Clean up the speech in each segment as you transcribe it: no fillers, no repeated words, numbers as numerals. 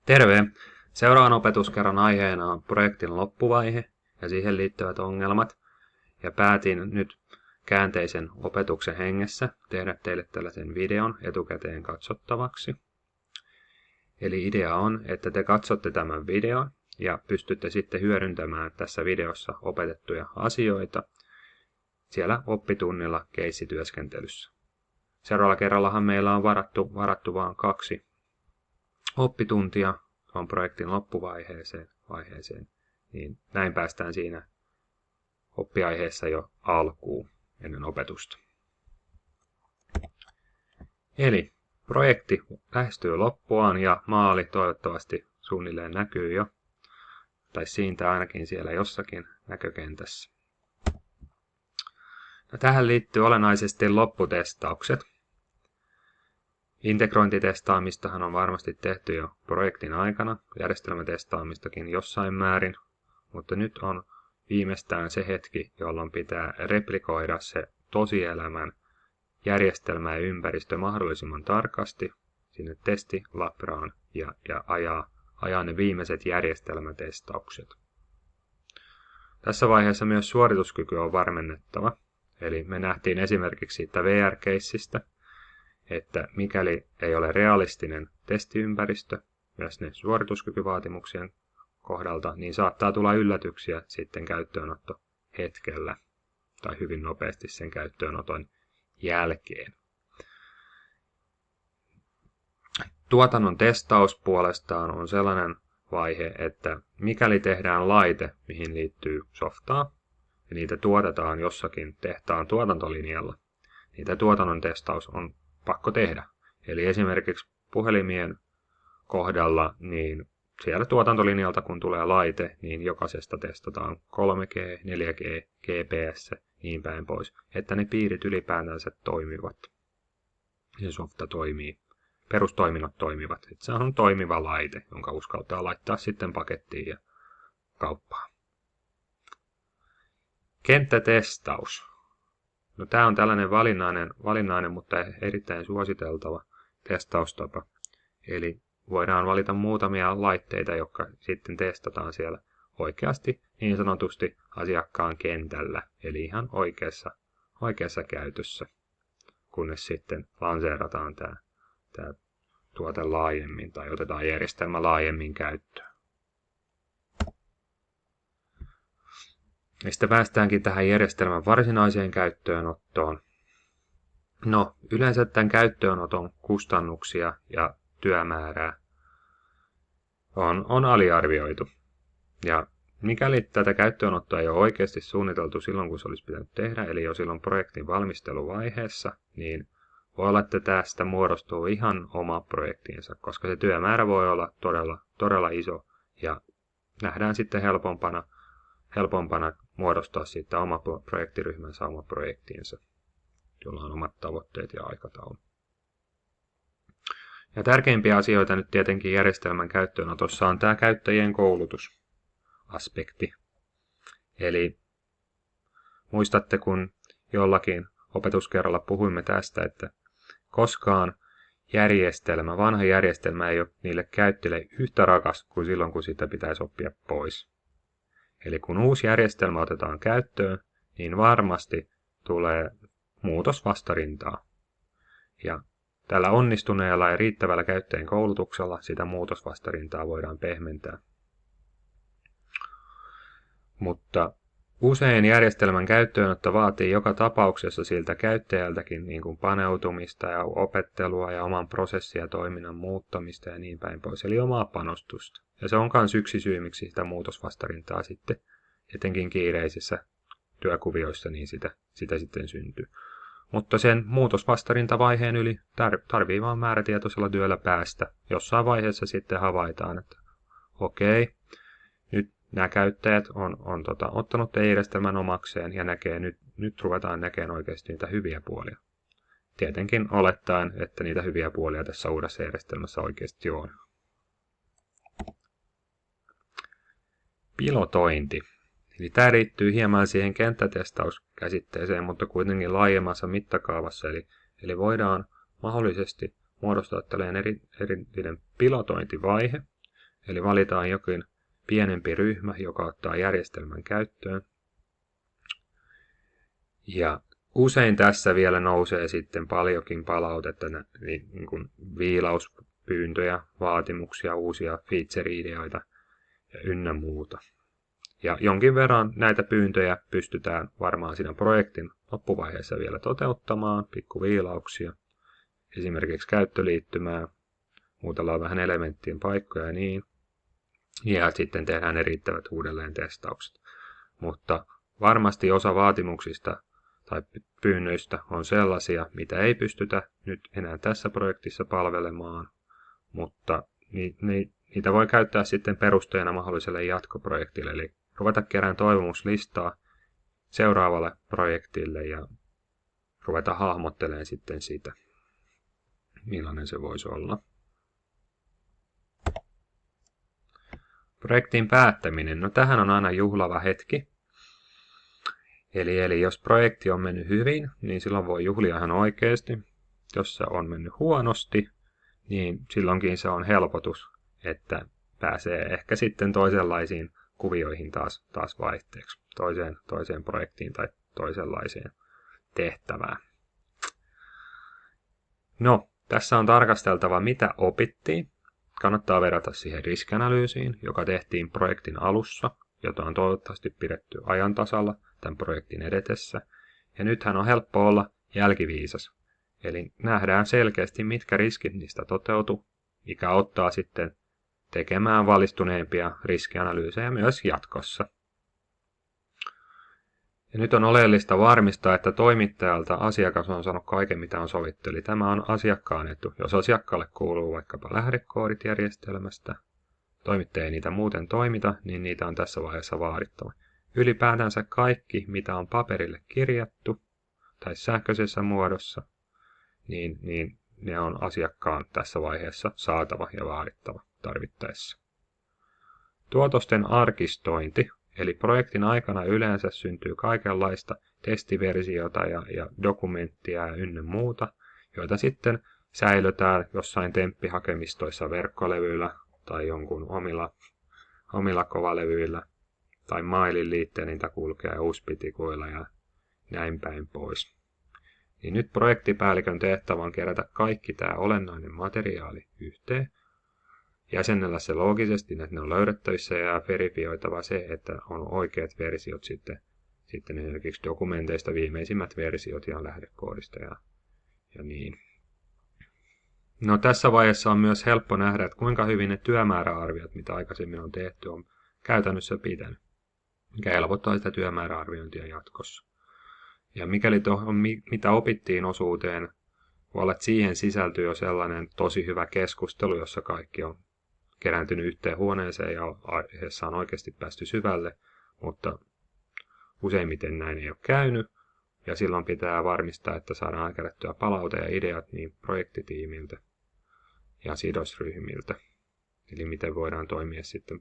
Terve! Seuraavan opetuskerran aiheena on projektin loppuvaihe ja siihen liittyvät ongelmat. Ja päätin nyt käänteisen opetuksen hengessä tehdä teille tällaisen videon etukäteen katsottavaksi. Eli idea on, että te katsotte tämän videon ja pystytte sitten hyödyntämään tässä videossa opetettuja asioita siellä oppitunnilla keissityöskentelyssä. Seuraavalla kerrallahan meillä on varattu vain 2 oppituntia on projektin loppuvaiheeseen, niin näin päästään siinä oppiaiheessa jo alkuun ennen opetusta. Eli projekti lähestyy loppuaan ja maali toivottavasti suunnilleen näkyy jo, tai siitä ainakin siellä jossakin näkökentässä. No, tähän liittyy olennaisesti lopputestaukset. Integrointitestaamistahan on varmasti tehty jo projektin aikana, järjestelmätestaamistakin jossain määrin, mutta nyt on viimeistään se hetki, jolloin pitää replikoida se tosielämän järjestelmä ja ympäristö mahdollisimman tarkasti sinne testilabraan ja ajaa ne viimeiset järjestelmätestaukset. Tässä vaiheessa myös suorituskyky on varmennettava, eli me nähtiin esimerkiksi siitä VR-keissistä, että mikäli ei ole realistinen testiympäristö, myös ne suorituskykyvaatimuksien kohdalta, niin saattaa tulla yllätyksiä sitten käyttöönottohetkellä tai hyvin nopeasti sen käyttöönoton jälkeen. Tuotannon testaus puolestaan on sellainen vaihe, että mikäli tehdään laite, mihin liittyy softaa, ja niitä tuotetaan jossakin tehtaan tuotantolinjalla, niitä tuotannon testaus on pakko tehdä. Eli esimerkiksi puhelimien kohdalla, niin siellä tuotantolinjalta kun tulee laite, niin jokaisesta testataan 3G, 4G, GPS, niin päin pois, että ne piirit ylipäätänsä toimivat. Ja softa toimii, perustoiminnot toimivat. Että se on toimiva laite, jonka uskaltaa laittaa sitten pakettiin ja kauppaan. Kenttätestaus. No, tämä on tällainen valinnainen, mutta erittäin suositeltava testaustapa. Eli voidaan valita muutamia laitteita, jotka sitten testataan siellä oikeasti niin sanotusti asiakkaan kentällä, eli ihan oikeassa käytössä, kunnes sitten lanseerataan tämä tuote laajemmin tai otetaan järjestelmä laajemmin käyttöön. Ja sitten päästäänkin tähän järjestelmän varsinaiseen käyttöönottoon. No, yleensä tämän käyttöönoton kustannuksia ja työmäärää on aliarvioitu. Ja mikäli tätä käyttöönottoa ei ole oikeasti suunniteltu silloin, kun se olisi pitänyt tehdä, eli jo silloin projektin valmisteluvaiheessa, niin voi olla, että tästä muodostuu ihan oma projektinsa, koska se työmäärä voi olla todella iso ja nähdään sitten helpompana muodostaa siitä oma projektiryhmänsä oma projektiinsa, jolla on omat tavoitteet ja aikataulu. Ja tärkeimpiä asioita nyt tietenkin järjestelmän käyttöönotossa on tämä käyttäjien koulutusaspekti. Eli muistatte, kun jollakin opetuskerralla puhuimme tästä, että koskaan vanha järjestelmä ei ole niille käyttäjille yhtä rakas kuin silloin, kun sitä pitäisi oppia pois. Eli kun uusi järjestelmä otetaan käyttöön, niin varmasti tulee muutosvastarintaa. Ja tällä onnistuneella ja riittävällä käyttäjän koulutuksella sitä muutosvastarintaa voidaan pehmentää. Mutta usein järjestelmän käyttöönotto vaatii joka tapauksessa siltä käyttäjältäkin niin kuin paneutumista ja opettelua ja oman prosessin ja toiminnan muuttamista ja niin päin pois, eli omaa panostusta. Ja se on myös yksi syy, miksi sitä muutosvastarintaa sitten etenkin kiireisissä työkuvioissa niin sitä sitten syntyy. Mutta sen muutosvastarintavaiheen yli tarvii vain määrätietoisella työllä päästä. Jossain vaiheessa sitten havaitaan, että okei, nyt nämä käyttäjät on ottanut järjestelmän omakseen ja nyt ruvetaan näkemään oikeasti niitä hyviä puolia. Tietenkin olettaen, että niitä hyviä puolia tässä uudessa järjestelmässä oikeasti on. Pilotointi. Eli tämä liittyy hieman siihen kenttätestauskäsitteeseen, mutta kuitenkin laajemmassa mittakaavassa. Eli voidaan mahdollisesti muodostaa tällainen erillinen pilotointivaihe, Eli valitaan jokin pienempi ryhmä, joka ottaa järjestelmän käyttöön. Ja usein tässä vielä nousee sitten paljonkin palautetta, niin kuin viilauspyyntöjä, vaatimuksia, uusia feature-ideoita ja ynnä muuta. Ja jonkin verran näitä pyyntöjä pystytään varmaan siinä projektin loppuvaiheessa vielä toteuttamaan, pikkuviilauksia, esimerkiksi käyttöliittymää, muutellaan vähän elementtien paikkoja ja niin, ja sitten tehdään ne riittävät uudelleen testaukset. Mutta varmasti osa vaatimuksista tai pyynnöistä on sellaisia, mitä ei pystytä nyt enää tässä projektissa palvelemaan, mutta niitä voi käyttää sitten perusteena mahdolliselle jatkoprojektille, eli ruveta kerään toivomuslistaa seuraavalle projektille ja ruveta hahmottelemaan sitten sitä, millainen se voisi olla. Projektin päättäminen, no tähän on aina juhlava hetki. Eli jos projekti on mennyt hyvin, niin silloin voi juhlia ihan oikeasti. Jos se on mennyt huonosti, niin silloinkin se on helpotus, että pääsee ehkä sitten toisenlaisiin kuvioihin taas vaihteeksi, toiseen projektiin tai toisenlaiseen tehtävään. No, tässä on tarkasteltava, mitä opittiin. Kannattaa verrata siihen riskianalyysiin, joka tehtiin projektin alussa, jota on toivottavasti pidetty ajan tasalla tämän projektin edetessä. Ja nythän on helppo olla jälkiviisas. Eli nähdään selkeästi, mitkä riskit niistä toteutuu, mikä auttaa sitten tekemään valistuneempia riskianalyysejä myös jatkossa. Ja nyt on oleellista varmistaa, että toimittajalta asiakas on saanut kaiken, mitä on sovittu. Eli tämä on asiakkaan etu. Jos asiakkaalle kuuluu vaikkapa lähdekoodit järjestelmästä, toimittaja ei niitä muuten toimita, niin niitä on tässä vaiheessa vaadittava. Ylipäätänsä kaikki, mitä on paperille kirjattu tai sähköisessä muodossa, niin ne on asiakkaan tässä vaiheessa saatava ja vaadittava tarvittaessa. Tuotosten arkistointi, eli projektin aikana yleensä syntyy kaikenlaista testiversiota ja dokumenttia ja ynnä muuta, joita sitten säilytään jossain temppihakemistoissa verkkolevyillä tai jonkun omilla kovalevyillä tai mailin liitteen, niitä kulkee USB-tikuilla ja näin päin pois. Niin nyt projektipäällikön tehtävä on kerätä kaikki tämä olennainen materiaali yhteen, jäsennellä se loogisesti, että ne on löydettävissä ja verifioitava se, että on oikeat versiot sitten esimerkiksi dokumenteista viimeisimmät versiot ja lähdekoodista ja niin. No tässä vaiheessa on myös helppo nähdä, että kuinka hyvin ne työmääräarviot, mitä aikaisemmin on tehty, on käytännössä pitänyt, mikä helpottaa sitä työmääräarviointia jatkossa. Ja mikäli mitä opittiin osuuteen, voi olla, että siihen sisältyy jo sellainen tosi hyvä keskustelu, jossa kaikki on kerääntynyt yhteen huoneeseen ja aiheessa on oikeasti päästy syvälle, mutta useimmiten näin ei ole käynyt. Ja silloin pitää varmistaa, että saadaan kerättyä palaute ja ideat niin projektitiimiltä ja sidosryhmiltä. Eli miten voidaan toimia sitten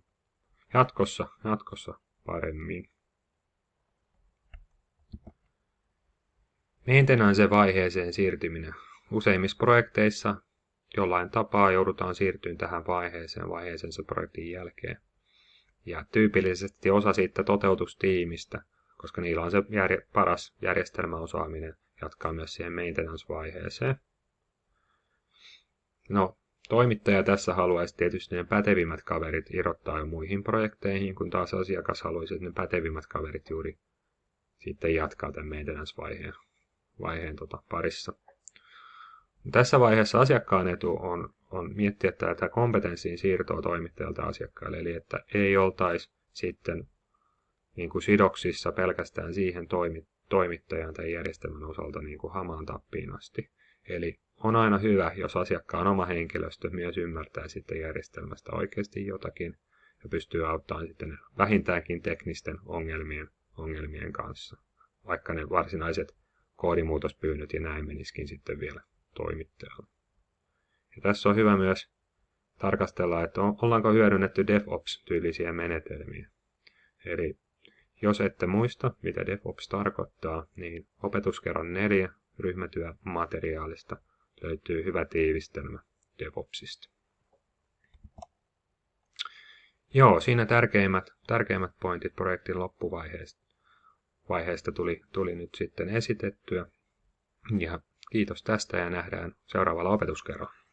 jatkossa paremmin. Maintenance-vaiheeseen siirtyminen. Useimmissa projekteissa jollain tapaa joudutaan siirtymään tähän vaiheeseen sen projektin jälkeen. Ja tyypillisesti osa siitä toteutustiimistä, koska niillä on se paras järjestelmäosaaminen, jatkaa myös siihen maintenance-vaiheeseen. No, toimittaja tässä haluaisi tietysti ne pätevimmät kaverit irrottaa jo muihin projekteihin, kun taas asiakas haluaisi, että ne pätevimmät kaverit juuri sitten jatkaa tämän maintenance-vaiheen parissa. Tässä vaiheessa asiakkaan etu on miettiä tätä kompetenssin siirtoa toimittajalta asiakkaalle, eli että ei oltaisi sitten niin kuin sidoksissa pelkästään siihen toimittajan tai järjestelmän osalta niin kuin hamaan tappiin asti. Eli on aina hyvä, jos asiakkaan oma henkilöstö myös ymmärtää sitten järjestelmästä oikeasti jotakin ja pystyy auttamaan sitten vähintäänkin teknisten ongelmien kanssa, vaikka ne varsinaiset koodimuutospyynnöt ja näin menisikin sitten vielä toimittajalle. Ja tässä on hyvä myös tarkastella, että ollaanko hyödynnetty DevOps-tyylisiä menetelmiä. Eli jos ette muista, mitä DevOps tarkoittaa, niin opetuskerran 4 ryhmätyömateriaalista löytyy hyvä tiivistelmä DevOpsista. Joo, siinä tärkeimmät pointit projektin loppuvaiheesta tuli nyt sitten esitettyä. Ja kiitos tästä ja nähdään seuraavalla opetuskerralla.